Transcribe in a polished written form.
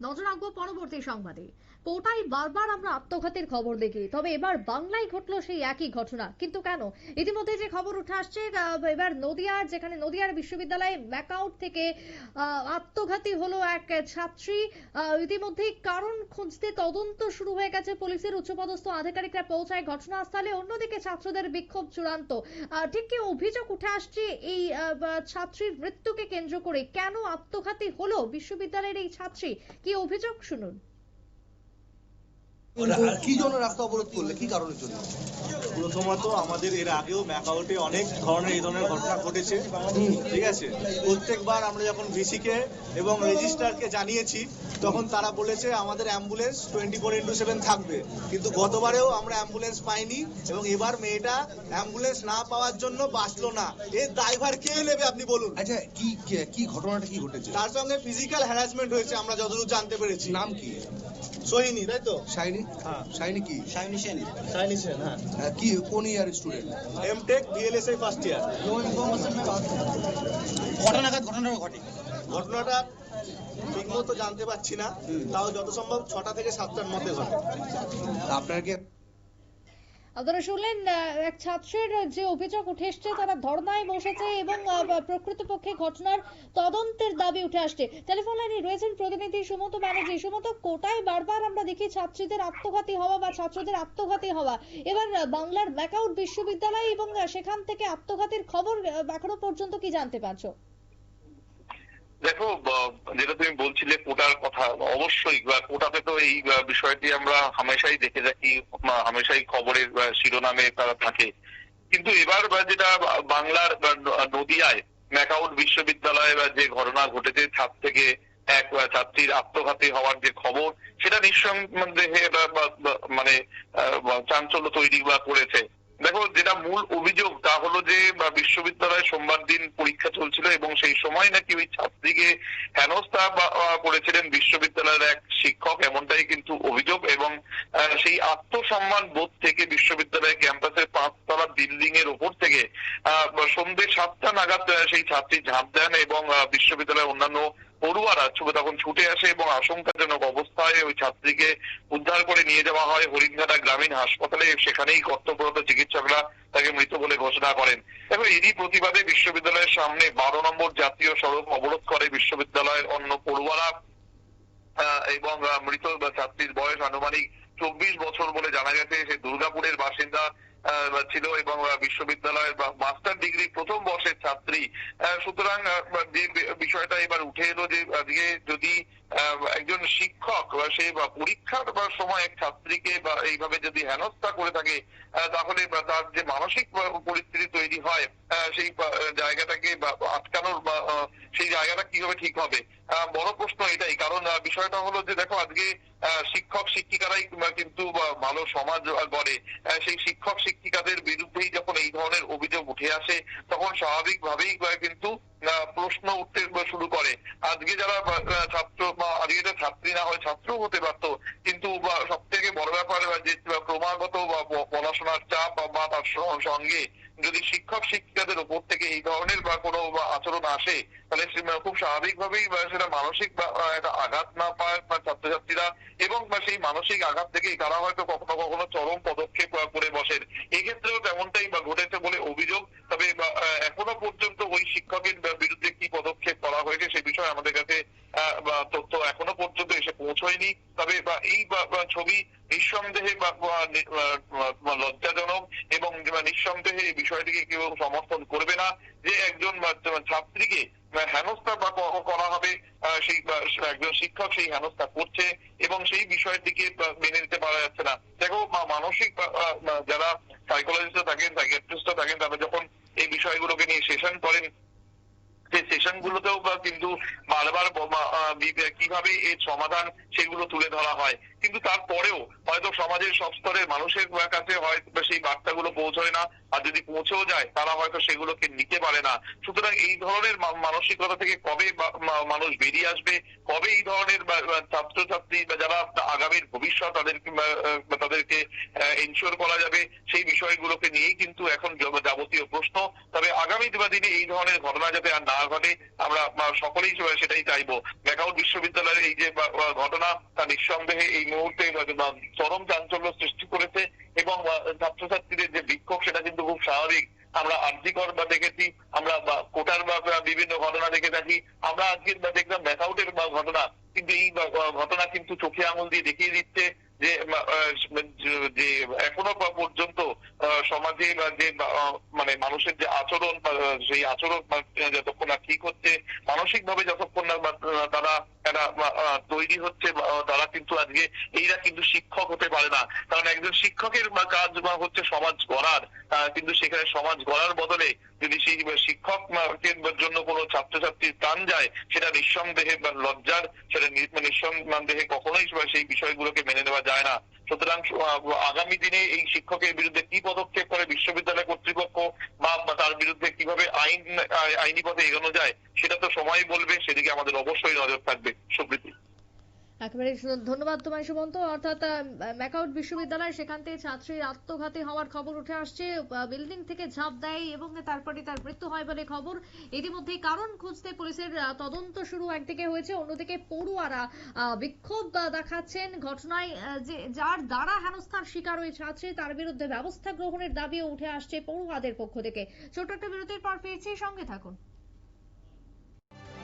নজর রাখবো পরবর্তী সংবাদে। কোটায় বারবার আমরা আত্মঘাতীর খবর দেখি, তবে এবার বাংলায় ঘটলো সেই একই ঘটনা, কিন্তু কেন? ইতিমধ্যে যে খবর উঠে আসছে, এবার নদিয়ার, যেখানে নদিয়ার বিশ্ববিদ্যালয়ে ব্যাকআউট থেকে আত্মঘাতী হলো এক ছাত্রী। ইতিমধ্যেই কারণ খুঁজতে তদন্ত শুরু হয়ে গেছে পুলিশের, উচ্চপদস্থ আধিকারিকরা পৌঁছায় ঘটনাস্থলে। অন্যদিকে ছাত্রদের বিক্ষোভ চূড়ান্ত। ঠিক কি অভিযোগ উঠে আসছে এই ছাত্রীর মৃত্যুকে কেন্দ্র করে? কেন আত্মঘাতী হলো বিশ্ববিদ্যালয়ের এই ছাত্রী? কি অভিযোগ শুনুন। কি জন্য রাস্তা অবরোধ করলে, কি কারণের জন্য? প্রথমত আমাদের এর আগেও ম্যাকআউটে অনেক ধরনের এই ধরনের ঘটনা ঘটেছে, ঠিক আছে। প্রত্যেকবার আমরা যখন ভিসিকে এবং রেজিস্ট্রারকে জানিয়েছি তখন তারা বলেছে আমাদের অ্যাম্বুলেন্স 24x7 থাকবে, কিন্তু গতবারেও আমরা অ্যাম্বুলেন্স পাইনি এবং এবার মেয়েটা অ্যাম্বুলেন্স না পাওয়ার জন্য বাঁচলো না। এর দায়ভার কে নেবে আপনি বলুন? আচ্ছা, কি ঘটনাটা কি ঘটেছে? তার সঙ্গে ফিজিক্যাল হ্যারাসমেন্ট হয়েছে আমরা যতদূর জানতে পেরেছি। নাম কি? সোহিনী, তাই তো? শাইনি? হ্যাঁ। শাইনি কি? শাইনি সেন, হ্যাঁ। কি কোন year student? MTech VLSI first year. কটা নাগাদ ঘটনাটা ঘটে? ঘটনাটা ঠিক মতো জানতে পারছি না, তাও যত সম্ভব 6টা থেকে 7টার মধ্যে ঘটে। আপনার কি? আপনারা শুনলেন এক ছাত্রের যে অভিযোগ উঠে এসছে, তারা ধর্নায় বসেছে এবং প্রকৃতপক্ষে ঘটনার তদন্তের দাবি উঠে আসছে। টেলিফোন লাইনে রয়েছেন প্রতিনিধি সুমন্ত ব্যানার্জি। সুমন্ত, কোটায় বারবার আমরা দেখি ছাত্রীদের আত্মঘাতী হওয়া বা ছাত্রদের আত্মঘাতী হওয়া। এবার বাংলার ব্যাকআউট বিশ্ববিদ্যালয় এবং সেখান থেকে আত্মঘাতীর খবর এখনো পর্যন্ত কি জানতে পারছো? দেখো, যেটা তুমি বলছিলে কোটার কথা, অবশ্যই কোটাতে তো এই বিষয়টি আমরা হামেশাই দেখে থাকি, হামেশাই খবরের শিরোনামে তারা থাকে। কিন্তু এবার যেটা বাংলার নদিয়ায় ম্যাকআউট বিশ্ববিদ্যালয়ে যে ঘটনা ঘটেছে, ছাত্র থেকে এক ছাত্রীর আত্মঘাতী হওয়ার যে খবর, সেটা নিঃসন্দেহে মানে চাঞ্চল্য তৈরি করেছে। দেখো, যেটা মূল অভিযোগ তা হলো যে বিশ্ববিদ্যালয়ে সোমবার দিন পরীক্ষা চলছিল এবং সেই সময় নাকি ওই ছাত্রীকে হেনস্থা করেছিলেন বিশ্ববিদ্যালয়ের এক শিক্ষক, এমনটাই কিন্তু অভিযোগ। এবং সেই আত্মসম্মান বোধ থেকে বিশ্ববিদ্যালয় ক্যাম্পাসের 5তলা বিল্ডিং এর উপর থেকে সন্ধ্যে 7টা নাগাদ সেই ছাত্রী ঝাঁপ দেন এবং বিশ্ববিদ্যালয়ের অন্যান্য পড়ুয়ারা তখন ছুটে আসে এবং আশঙ্কাজনক অবস্থায় ওই ছাত্রীকে উদ্ধার করে নিয়ে যাওয়া হয় হরিণঘাটা গ্রামীণ হাসপাতালে। সেখানেই কর্তব্যরত চিকিৎসকরা তাকে মৃত বলে ঘোষণা করেন। দেখো, এরই প্রতিবাদে বিশ্ববিদ্যালয়ের সামনে 12 নম্বর জাতীয় সড়ক অবরোধ করে বিশ্ববিদ্যালয়ের অন্য পড়ুয়ারা এবং মৃত ছাত্রীর বয়স আনুমানিক 24 বছর বলে জানা গেছে। সে দুর্গাপুরের বাসিন্দা ছিল এবং বিশ্ববিদ্যালয়ের মাস্টার ডিগ্রি প্রথম বর্ষের ছাত্রী। সুতরাং যে বিষয়টা এবার উঠে এলো যে আজকে যদি একজন শিক্ষক সে পরীক্ষার সময় এক ছাত্রীকে এইভাবে যদি হেনস্থা করে থাকে, তাহলে তার যে মানসিক পরিস্থিতি তৈরি হয়, সেই জায়গাটাকে আটকানোর সেই জায়গাটা কিভাবে ঠিক হবে? বড় প্রশ্ন এটাই। কারণ বিষয়টা হলো যে দেখো, আজকে শিক্ষক শিক্ষিকারাই কিন্তু ভালো সমাজ গড়ে। সেই শিক্ষক শিক্ষিকাদের বিরুদ্ধেই যখন এই ধরনের অভিযোগ উঠে আসে, তখন স্বাভাবিকভাবেই কিন্তু প্রশ্ন উঠতে শুরু করে। আজকে যারা ছাত্র বা আজকে যারা ছাত্রী না হয় ছাত্র হতে পারত, কিন্তু সব থেকে বড় ব্যাপার যে ক্রমাগত পড়াশোনার চাপ বা তার সঙ্গে যদি শিক্ষক শিক্ষিকাদের উপর থেকে এই ধরনের কোনো আচরণ আসে, তাহলে খুব স্বাভাবিকভাবেই সেটা মানসিক একটা আঘাত না পায় ছাত্রছাত্রীরা, এবং সেই মানসিক আঘাত থেকেই তারা হয়তো কখনো কখনো চরম পদক্ষেপ করে বসেন। এক্ষেত্রেও তেমনটাই ঘটেছে বলে অভিযোগ। তবে এখনো পর্যন্ত ওই শিক্ষকের বিরুদ্ধে কি পদক্ষেপ করা হয়েছে সে বিষয়ে আমাদের কাছে তথ্য এখনো পর্যন্ত এসে পৌঁছয়নি। তবে এই ছবি নিঃসন্দেহে লজ্জাজনক এবং নিঃসন্দেহে এই বিষয়টিকে কেউ সমর্থন করবে না যে একজন ছাত্রীকে হেনস্থা করা হবে, সেই একজন শিক্ষক সেই হেনস্থা করছে এবং সেই বিষয়টিকে মেনে নিতে পারা যাচ্ছে না। দেখো, মানসিক যারা সাইকোলজিস্ট থাকেন, সাইকিয়াট্রিস্ট থাকেন, তারা যখন এই বিষয়গুলোকে নিয়ে সেশন করেন, সেই সেশন গুলোতেও কিন্তু বারবার কিভাবে এর সমাধান সেগুলো তুলে ধরা হয়। কিন্তু তারপরেও হয়তো সমাজের সব স্তরের মানুষের কাছে হয়তো সেই বার্তাগুলো পৌঁছয় না, আর যদি পৌঁছেও যায় তারা হয়তো সেগুলোকে নিতে পারে না। সুতরাং এই ধরনের মানসিকতা থেকে কবে মানুষ বেরিয়ে আসবে, কবে এই ধরনের ছাত্রছাত্রী বা যারা আগামীর ভবিষ্যৎ তাদেরকে এনশিওর করা যাবে সেই বিষয়গুলোকে নিয়েই কিন্তু এখন যাবতীয় প্রশ্ন। তবে আগামী দিনে এই ধরনের ঘটনা যাতে আর না ঘটে আমরা সকলেই সেটাই চাইবো। ম্যাকাউট বিশ্ববিদ্যালয়ের এই যে ঘটনা তা নিঃসন্দেহে এই মুহূর্তে চরম চাঞ্চল্য সৃষ্টি করেছে এবং ছাত্রছাত্রীদের যে বিক্ষোভ সেটা কিন্তু খুব স্বাভাবিক। আমরা আরজিকর দেখেছি, আমরা কোটার বিভিন্ন ঘটনা দেখে থাকি, আমরা আজকে দেখলাম ম্যাকাউটের ঘটনা, কিন্তু এই ঘটনা কিন্তু চোখে আঙুল দিয়ে দেখিয়ে দিচ্ছে যে এখনো পর্যন্ত সমাজে যে মানে মানুষের যে আচরণ সেই আচরণ যতক্ষণ না ঠিক হচ্ছে, মানসিকভাবে যতক্ষণ না তারা তৈরি হচ্ছে, তারা কিন্তু আজকে এইরা কিন্তু শিক্ষক হতে পারে না। কারণ একজন শিক্ষকের কাজ হচ্ছে সমাজ গড়ার, কিন্তু সেখানে সমাজ গড়ার বদলে যদি সেই শিক্ষকের জন্য কোনো ছাত্রছাত্রীর প্রাণ যায় সেটা নিঃসন্দেহে লজ্জার, সেটা নিঃসন্দেহে কখনোই সেই বিষয়গুলোকে মেনে নেওয়া যায় না। সুতরাং আগামী দিনে এই শিক্ষকের বিরুদ্ধে কি পদক্ষেপ করে বিশ্ববিদ্যালয় কর্তৃপক্ষ বা তার বিরুদ্ধে কিভাবে আইনি পথে এগোনো যায় সেটা তো সময় বলবে, সেদিকে আমাদের অবশ্যই নজর থাকবে। সুপ্রীতি, একেবারে ধন্যবাদ তোমায় সুমন্ত। অর্থাৎ ম্যাকাউট বিশ্ববিদ্যালয়, সেখান থেকে ছাত্রীর আত্মঘাতী হওয়ার খবর উঠে আসছে, বিল্ডিং থেকে ঝাঁপ দেয় এবং তারপরে তার মৃত্যু হয় বলে খবর। ইতিমধ্যেই কারণ খুঁজতে পুলিশের তদন্ত শুরু একদিকে হয়েছে, অন্যদিকে পড়ুয়ারা বিক্ষোভ দেখাচ্ছেন। ঘটনায় যার দ্বারা হেনস্থার শিকার ওই ছাত্রী, তার বিরুদ্ধে ব্যবস্থা গ্রহণের দাবিও উঠে আসছে পড়ুয়াদের পক্ষ থেকে। ছোট্ট একটা বিরতির পর ফিরছি, সঙ্গে থাকুন।